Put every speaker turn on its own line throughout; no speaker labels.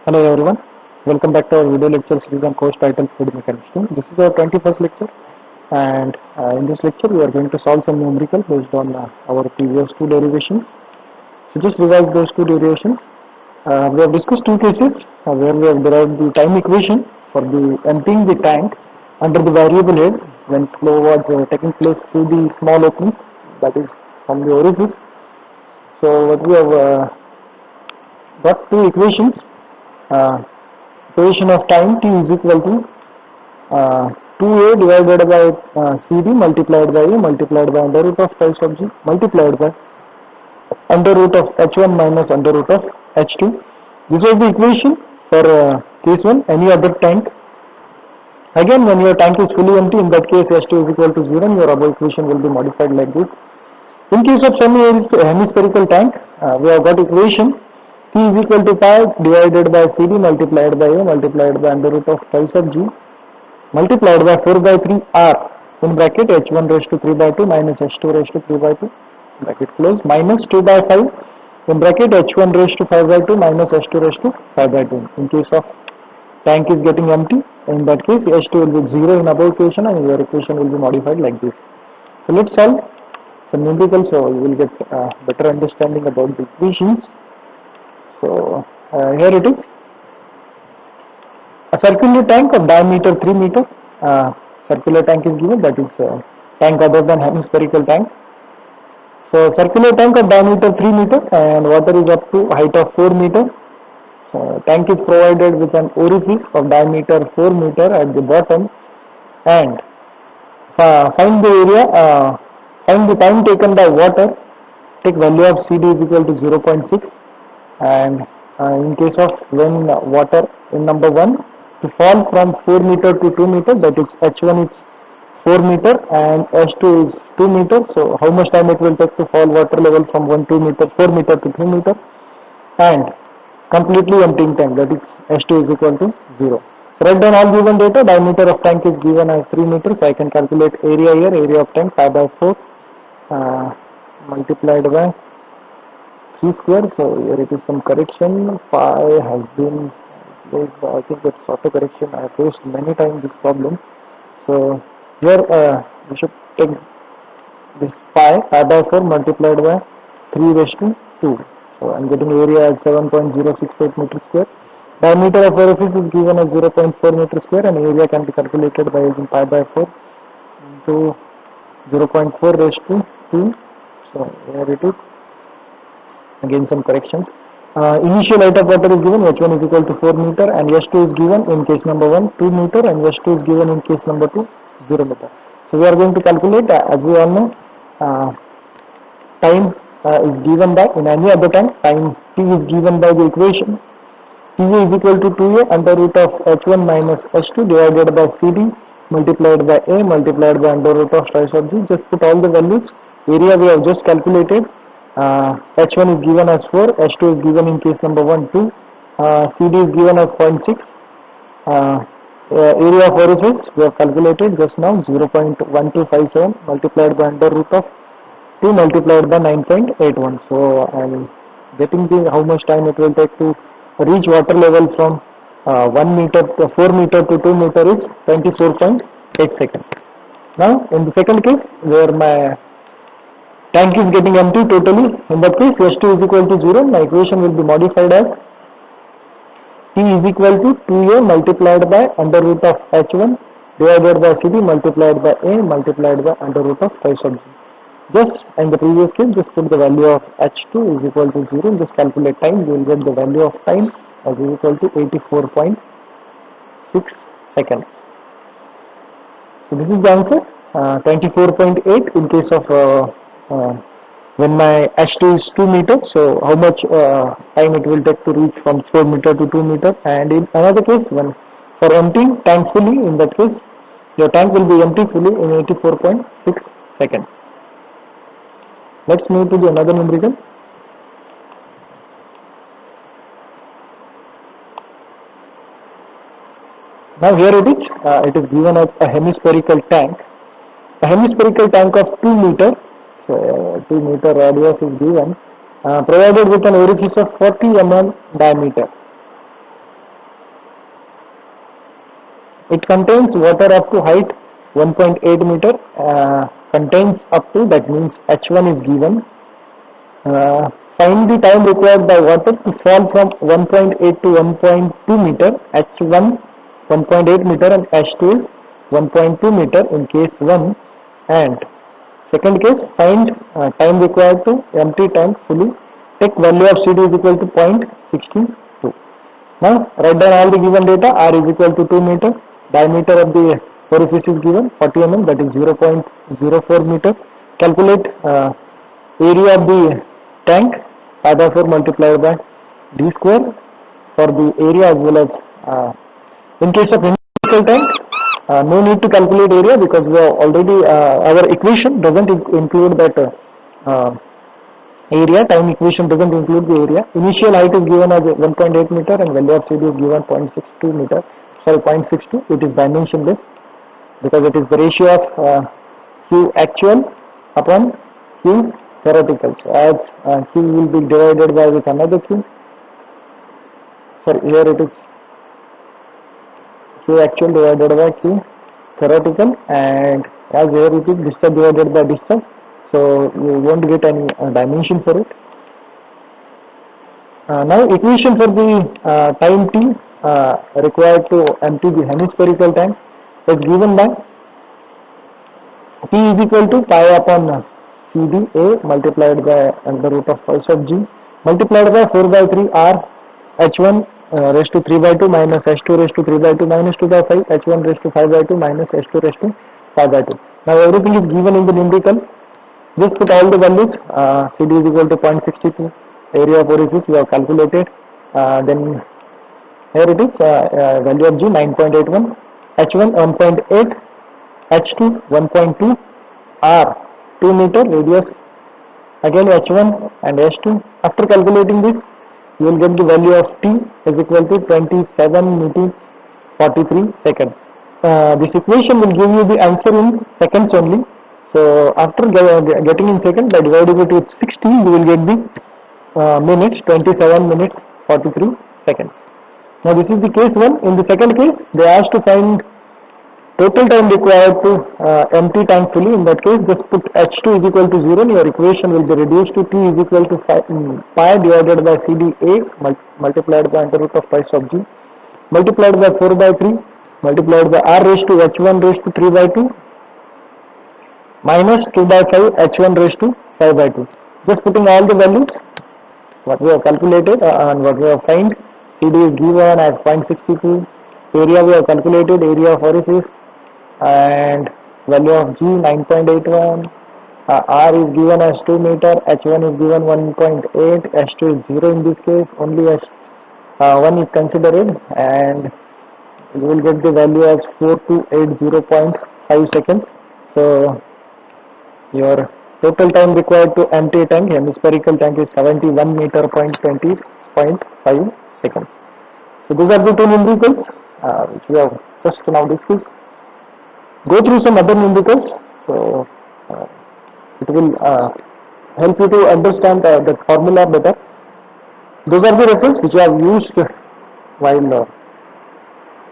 Hello everyone, welcome back to our video lecture series on course title Fluid Mechanics 2. This is our 21st lecture, and in this lecture we are going to solve some numerical based on our previous two derivations. So just revise those two derivations. We have discussed two cases where we have derived the time equation for the emptying the tank under the variable head when flow was taking place through the small openings, that is from the orifice. So what we have got two equations. Uh, Equation of time t is equal to 2a divided by cd multiplied by a multiplied by under root of pi sub g multiplied by under root of h1 minus under root of h2. This was the equation for case 1. Any other tank, again when your tank is fully empty, in that case h2 is equal to 0, and your above equation will be modified like this. In case of hemispherical tank, we have got equation P is equal to pi divided by CD multiplied by A multiplied by under root of pi sub G multiplied by 4 by 3 R in bracket H1 raised to 3 by 2 minus H2 raised to 3 by 2 bracket close minus 2 by 5 in bracket H1 raised to 5 by 2 minus H2 raised to 5 by 2. In case of tank is getting empty, in that case H2 will be 0 in above equation and your equation will be modified like this. So let's solve some numerical, so you will get better understanding about the equations. So here it is. A circular tank of diameter 3 meter. Circular tank is given, that is tank other than hemispherical tank. So circular tank of diameter 3 meter and water is up to height of 4 meter. Tank is provided with an orifice of diameter 4 meter at the bottom, and find the area, find the time taken by water. Take value of CD is equal to 0.6, and in case of when water in number 1 to fall from 4 meter to 2 meter, that is H1 is 4 meter and H2 is 2 meter. So how much time it will take to fall water level from 4 meter to 3 meter, and completely emptying tank, that is H2 is equal to 0. So write down all given data. Diameter of tank is given as 3 meters. So I can calculate area here. Area of tank pi by 4 multiplied by 3 square. So here it is some correction. Pi has been placed by, I think it's auto correction. I have faced many times this problem. So here we should take this pi by 4 multiplied by 3 raised to 2. So I am getting area as 7.068 meter square. Diameter of orifice is given as 0.4 meter square, and area can be calculated by using pi by 4 into 0.4 raised to 2. So here it is. Again some corrections. Initial height of water is given, H1 is equal to 4 meter, and S2 is given in case number 1 2 meter, and S2 is given in case number 2 0 meter. So we are going to calculate, as we all know, time is given by, in any other time, time t is given by the equation Ta is equal to 2a under root of h1 minus h2 divided by cd multiplied by a multiplied by under root of pi sub g. Just put all the values. Area we have just calculated. H1 is given as 4, H2 is given in case number 1 2, CD is given as 0.6. Area of orifice we have calculated just now, 0.1257 multiplied by under root of 2 multiplied by 9.81. So I am getting the how much time it will take to reach water level from 1 meter to 4 meter to 2 meter is 24.8 seconds. Now in the second case, where my tank is getting empty totally, in that case S2 is equal to 0, my equation will be modified as T is equal to 2A multiplied by under root of H1 divided by CD multiplied by A multiplied by under root of pi sub g. Just in the previous case, just put the value of H2 is equal to 0, just calculate time, you will get the value of time as is equal to 84.6 seconds. So this is the answer, 24.8 in case of when my H2 is 2 meter. So how much time it will take to reach from 4 meter to 2 meter, and in another case when for emptying tank fully, in that case your tank will be empty fully in 84.6 seconds. Let's move to the another numerical. Now here it is given as a hemispherical tank. A hemispherical tank of 2 meter, so 2 meter radius is given, provided with an orifice of 40 mm diameter. It contains water up to height 1.8 meter, contains up to, that means H1 is given. Find the time required by water to fall from 1.8 to 1.2 meter, H1 1.8 meter and H2 is 1.2 meter in case 1, and second case, find time required to empty tank fully. Take value of CD is equal to 0.62. Now write down all the given data. R is equal to 2 meter. Diameter of the orifice is given 40 mm, that is 0.04 meter. Calculate area of the tank, pi by 4 multiplied by d square for the area as well as in case of numerical tank. No need to calculate area because we have already our equation doesn't include that area. Time equation doesn't include the area. Initial height is given as 1.8 meter and value of CD is given 0.62 meter. Sorry, 0.62. It is dimensionless because it is the ratio of Q actual upon Q theoretical. So as Q will be divided by with another Q. Sorry, here it is Q actual divided by Q theoretical, and as here it is discharge divided by discharge, so you won't get any dimension for it. Now equation for the time t required to empty the hemispherical tank is given by P is equal to pi upon CDA multiplied by under root of pi sub G multiplied by 4 by 3 R H1 raised to 3 by 2 minus H2 raised to 3 by 2 minus 2 by 5 H1 raised to 5 by 2 minus H2 raised to 5 by 2. Now everything is given in the numerical. Just put all the values. CD is equal to 0.62. Area of orifice we have calculated. Then here it is value of G 9.81. H1 1.8. H2 1.2. R 2 meter radius. Again H1 and H2. After calculating this, you will get the value of T is equal to 27 minutes 43 seconds. This equation will give you the answer in seconds only. So after getting in second, by dividing it with 60, you will get the minutes, 27 minutes 43 seconds. Now this is the case 1. In the second case, they asked to find total time required to empty tank fully. In that case, just put H2 is equal to 0. Your equation will be reduced to T is equal to pi divided by CDA multiplied by under root of pi sub G multiplied by 4 by 3 multiplied by R raised to H1 raised to 3 by 2 minus 2 by 5 H1 raised to 5 by 2. Just putting all the values what we have calculated and what we have find. CD is given as 0.62. Area we have calculated, area of orifice, and value of G 9.81. R is given as 2 meter, H1 is given 1.8, H2 is 0 in this case, only H1 is considered, and you will get the value as 4280.5 seconds. So your total time required to empty a tank, hemispherical tank, is 71 meter 20.5 seconds. So these are the two numericals which we have just now discussed. Go through some other numericals, so it will help you to understand the formula better. Those are the references which I have used while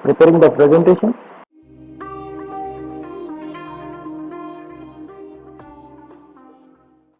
preparing the presentation.